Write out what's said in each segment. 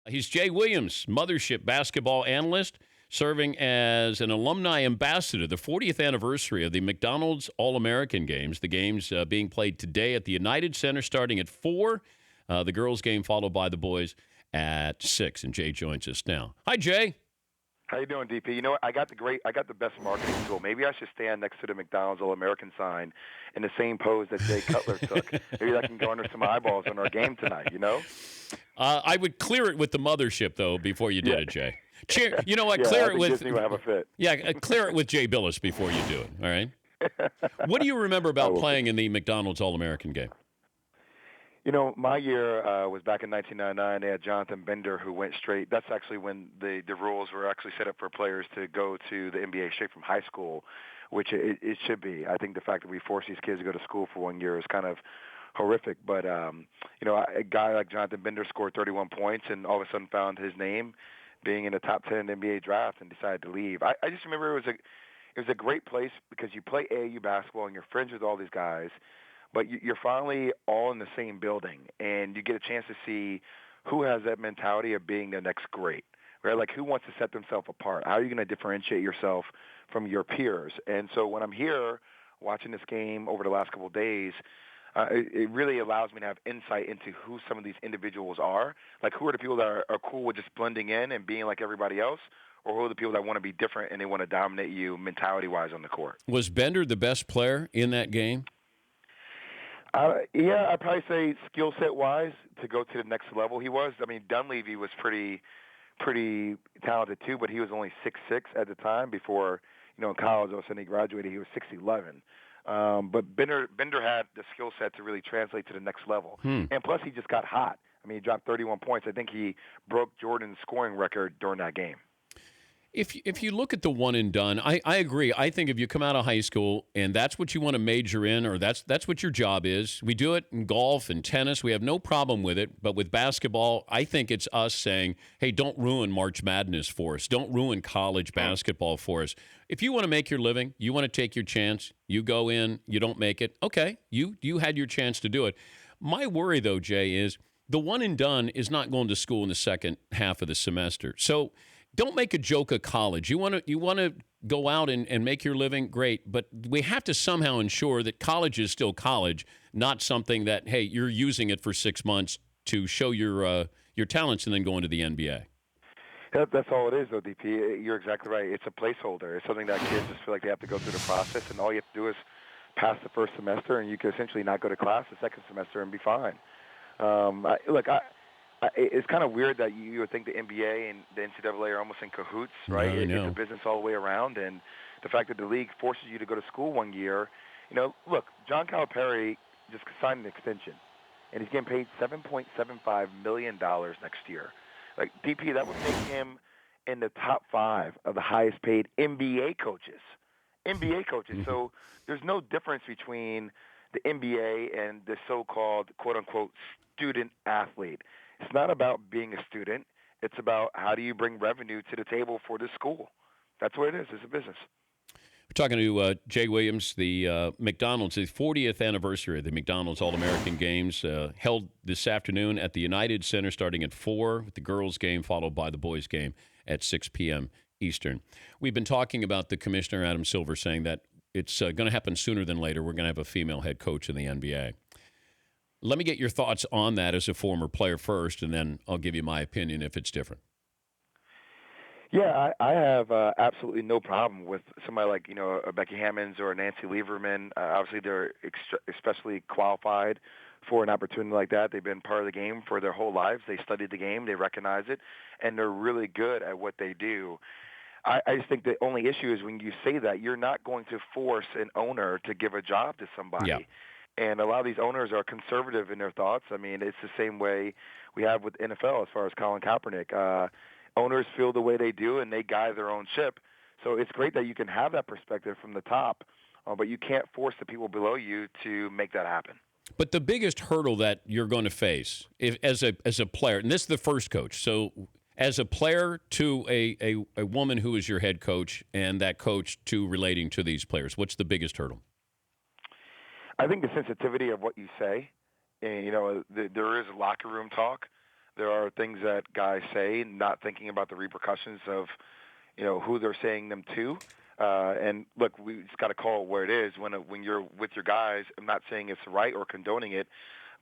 He's Jay Williams, Mothership basketball analyst, serving as an alumni ambassador, the 40th anniversary of the McDonald's All-American Games. The games being played today at the United Center starting at 4. The girls' game followed by the boys at 6. And Jay joins us now. Hi, Jay. How you doing, DP? You know what? I got the best marketing tool. Maybe I should stand next to the McDonald's All-American sign in the same pose that Jay Cutler took. Maybe that can garner some eyeballs on our game tonight, you know? I would clear it with the mothership, though, before you did it, Jay. You know what? Yeah, clear I it think with Disney will have a fit. Yeah, clear it with Jay Billis before you do it, all right? What do you remember about playing in the McDonald's All-American Game? You know, my year was back in 1999. They had Jonathan Bender, who went straight. That's actually when the rules were actually set up for players to go to the NBA straight from high school, which it should be. I think the fact that we forced these kids to go to school for 1 year is kind of horrific. But, you know, a guy like Jonathan Bender scored 31 points and all of a sudden found his name being in the top 10 NBA draft and decided to leave. I just remember it was a great place because you play AAU basketball and you're friends with all these guys, but you're finally all in the same building, and you get a chance to see who has that mentality of being the next great, right? Like, who wants to set themselves apart? How are you going to differentiate yourself from your peers? And so when I'm here watching this game over the last couple of days, it really allows me to have insight into who some of these individuals are. Like, who are the people that are cool with just blending in and being like everybody else, or who are the people that want to be different and they want to dominate you mentality-wise on the court? Was Bender the best player in that game? Yeah, I'd probably say skill set wise to go to the next level he was. I mean, Dunleavy was pretty talented too, but he was only 6'6" at the time before, you know, in college. All of a sudden he graduated, he was 6'11". But Bender had the skill set to really translate to the next level. And plus he just got hot. I mean, he dropped 31 points. I think he broke Jordan's scoring record during that game. If you look at the one and done, I agree. I think if you come out of high school and that's what you want to major in, or that's what your job is, we do it in golf and tennis. We have no problem with it. But with basketball, I think it's us saying, hey, don't ruin March Madness for us. Don't ruin college basketball for us. If you want to make your living, you want to take your chance, you go in, you don't make it, okay, you had your chance to do it. My worry, though, Jay, is the one and done is not going to school in the second half of the semester. So don't make a joke of college. You want to go out and make your living, great, but we have to somehow ensure that college is still college, not something that, hey, you're using it for 6 months to show your talents and then go into the NBA. That's all it is, though, DP. You're exactly right. It's a placeholder. It's something that kids just feel like they have to go through the process, and all you have to do is pass the first semester, and you can essentially not go to class the second semester and be fine. It's kind of weird that you would think the NBA and the NCAA are almost in cahoots, right? I know. It's a business all the way around, and the fact that the league forces you to go to school 1 year, you know, look, John Calipari just signed an extension, and he's getting paid $7.75 million next year. Like, DP, that would make him in the top 5 of the highest paid NBA coaches. So there's no difference between the NBA and the so-called, quote-unquote, student athlete. It's not about being a student. It's about how do you bring revenue to the table for the school. That's what it is. It's a business. We're talking to Jay Williams, the McDonald's, the 40th anniversary of the McDonald's All-American Games, held this afternoon at the United Center starting at 4, with the girls' game followed by the boys' game at 6 p.m. Eastern. We've been talking about the commissioner, Adam Silver, saying that it's going to happen sooner than later. We're going to have a female head coach in the NBA. Let me get your thoughts on that as a former player first, and then I'll give you my opinion if it's different. Yeah, I have absolutely no problem with somebody like, you know, a Becky Hammons or a Nancy Lieberman. Obviously, they're especially qualified for an opportunity like that. They've been part of the game for their whole lives. They studied the game. They recognize it, and they're really good at what they do. I just think the only issue is when you say that, you're not going to force an owner to give a job to somebody. Yeah. And a lot of these owners are conservative in their thoughts. I mean, it's the same way we have with NFL as far as Colin Kaepernick. Owners feel the way they do, and they guide their own ship. So it's great that you can have that perspective from the top, but you can't force the people below you to make that happen. But the biggest hurdle that you're going to face as a player, and this is the first coach, so as a player to a woman who is your head coach and that coach to relating to these players, what's the biggest hurdle? I think the sensitivity of what you say, and, you know, there is locker room talk, There are things that guys say, not thinking about the repercussions of, who they're saying them to. And look, we just got to call it where it is. When you're with your guys, I'm not saying it's right or condoning it,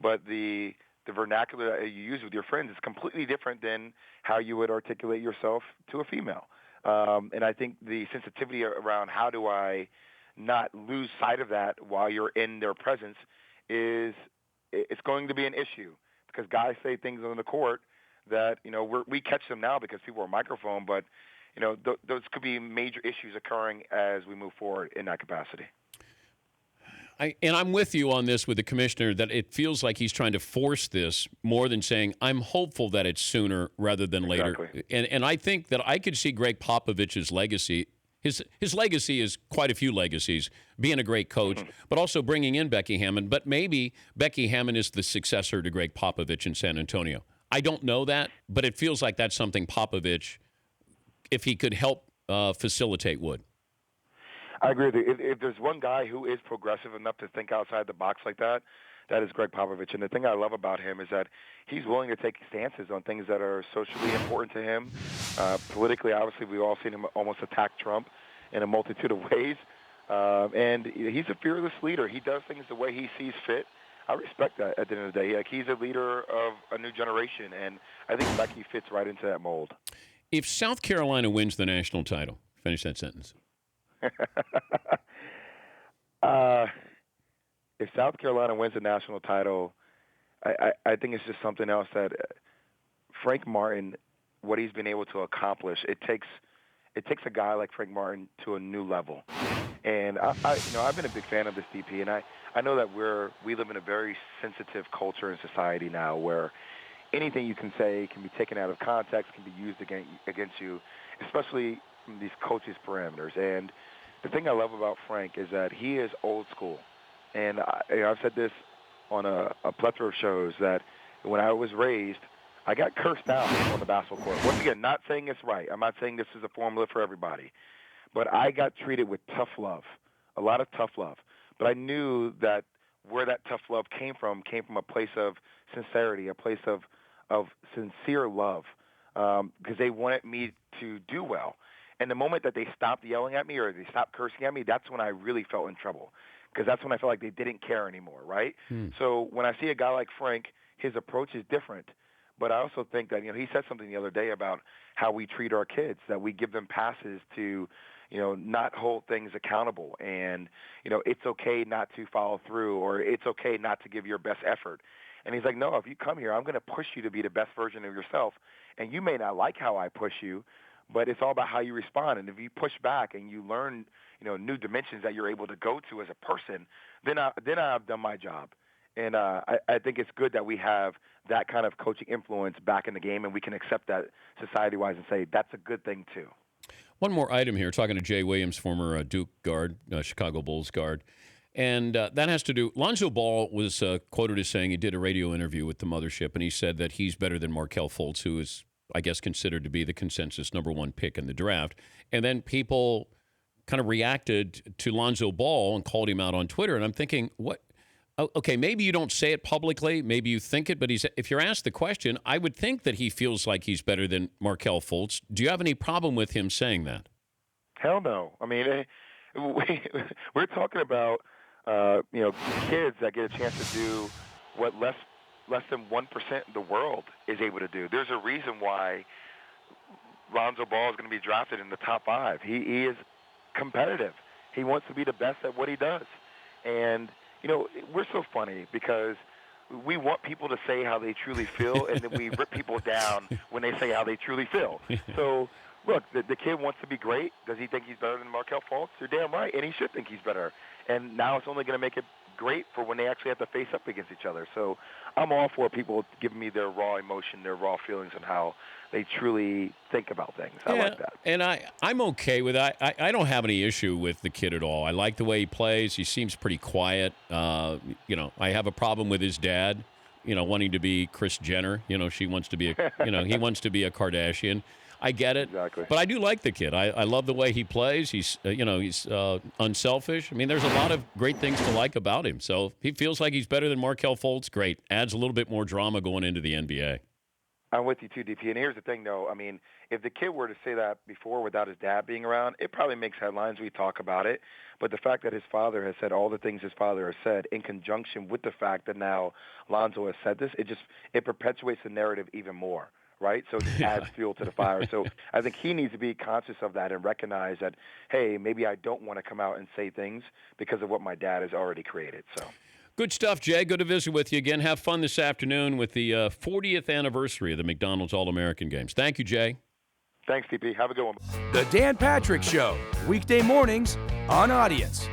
but the vernacular that you use with your friends is completely different than how you would articulate yourself to a female. And I think the sensitivity around how do I not lose sight of that while you're in their presence it's going to be an issue, because guys say things on the court that we catch them now because people are microphone, but those could be major issues occurring as we move forward in that capacity. And I'm with you on this with the commissioner, that it feels like he's trying to force this more than saying, I'm hopeful that it's sooner rather than later. Exactly. And I think that I could see Greg Popovich's legacy. His legacy is quite a few legacies, being a great coach, but also bringing in Becky Hammon. But maybe Becky Hammon is the successor to Greg Popovich in San Antonio. I don't know that, but it feels like that's something Popovich, if he could help facilitate, would. I agree with you. If there's one guy who is progressive enough to think outside the box like that, that is Greg Popovich. And the thing I love about him is that he's willing to take stances on things that are socially important to him. Politically, obviously, we've all seen him almost attack Trump in a multitude of ways. And he's a fearless leader. He does things the way he sees fit. I respect that at the end of the day. Like, he's a leader of a new generation, and I think Becky fits right into that mold. If South Carolina wins the national title, finish that sentence. If South Carolina wins the national title, I think it's just something else that Frank Martin, what he's been able to accomplish, it takes a guy like Frank Martin to a new level. And I've been a big fan of this DP, and I know that we live in a very sensitive culture and society now where anything you can say can be taken out of context, can be used against you, especially from these coaches' parameters. And the thing I love about Frank is that he is old school. And I've said this on a plethora of shows, that when I was raised, I got cursed out on the basketball court. Once again, not saying it's right. I'm not saying this is a formula for everybody. But I got treated with tough love, a lot of tough love. But I knew that where that tough love came from a place of sincerity, a place of sincere love, because they wanted me to do well. And the moment that they stopped yelling at me or they stopped cursing at me, that's when I really felt in trouble, because that's when I felt like they didn't care anymore, right? So when I see a guy like Frank, his approach is different. But I also think that, he said something the other day about how we treat our kids, that we give them passes to, not hold things accountable. And, it's okay not to follow through, or it's okay not to give your best effort. And he's like, no, if you come here, I'm going to push you to be the best version of yourself. And you may not like how I push you, but it's all about how you respond. And if you push back and you learn, new dimensions that you're able to go to as a person, then I've done my job. And I think it's good that we have that kind of coaching influence back in the game, and we can accept that society-wise and say that's a good thing too. One more item here, talking to Jay Williams, former Duke guard, Chicago Bulls guard. And that has to do, Lonzo Ball was quoted as saying, he did a radio interview with the mothership, and he said that he's better than Markelle Fultz, who is, I guess, considered to be the consensus #1 pick in the draft. And then people kind of reacted to Lonzo Ball and called him out on Twitter. And I'm thinking, what? Okay, maybe you don't say it publicly, maybe you think it, but if you're asked the question, I would think that he feels like he's better than Markelle Fultz. Do you have any problem with him saying that? Hell no. I mean, we're talking about kids that get a chance to do what less than 1% of the world is able to do. There's a reason why Lonzo Ball is going to be drafted in the top 5. He is competitive. He wants to be the best at what he does. And we're so funny because we want people to say how they truly feel, and then we rip people down when they say how they truly feel. So, look, the kid wants to be great. Does he think he's better than Markelle Fultz? You're damn right, and he should think he's better. And now it's only going to make it great for when they actually have to face up against each other. So I'm all for people giving me their raw emotion, their raw feelings on how they truly think about things. I like that. And I'm okay with that. I don't have any issue with the kid at all. I like the way he plays. He seems pretty quiet. I have a problem with his dad, wanting to be Kris Jenner. She wants to be he wants to be a Kardashian. I get it. Exactly. But I do like the kid. I love the way he plays. He's unselfish. I mean, there's a lot of great things to like about him. So if he feels like he's better than Markelle Fultz, great. Adds a little bit more drama going into the NBA. I'm with you too, DP. And here's the thing, though. I mean, if the kid were to say that before without his dad being around, it probably makes headlines. We talk about it. But the fact that his father has said all the things his father has said, in conjunction with the fact that now Lonzo has said this, it perpetuates the narrative even more, right? So it just adds fuel to the fire. So I think he needs to be conscious of that and recognize that, hey, maybe I don't want to come out and say things because of what my dad has already created. So. Good stuff, Jay. Good to visit with you again. Have fun this afternoon with the 40th anniversary of the McDonald's All-American Games. Thank you, Jay. Thanks, DP. Have a good one. The Dan Patrick Show, weekday mornings on Audience.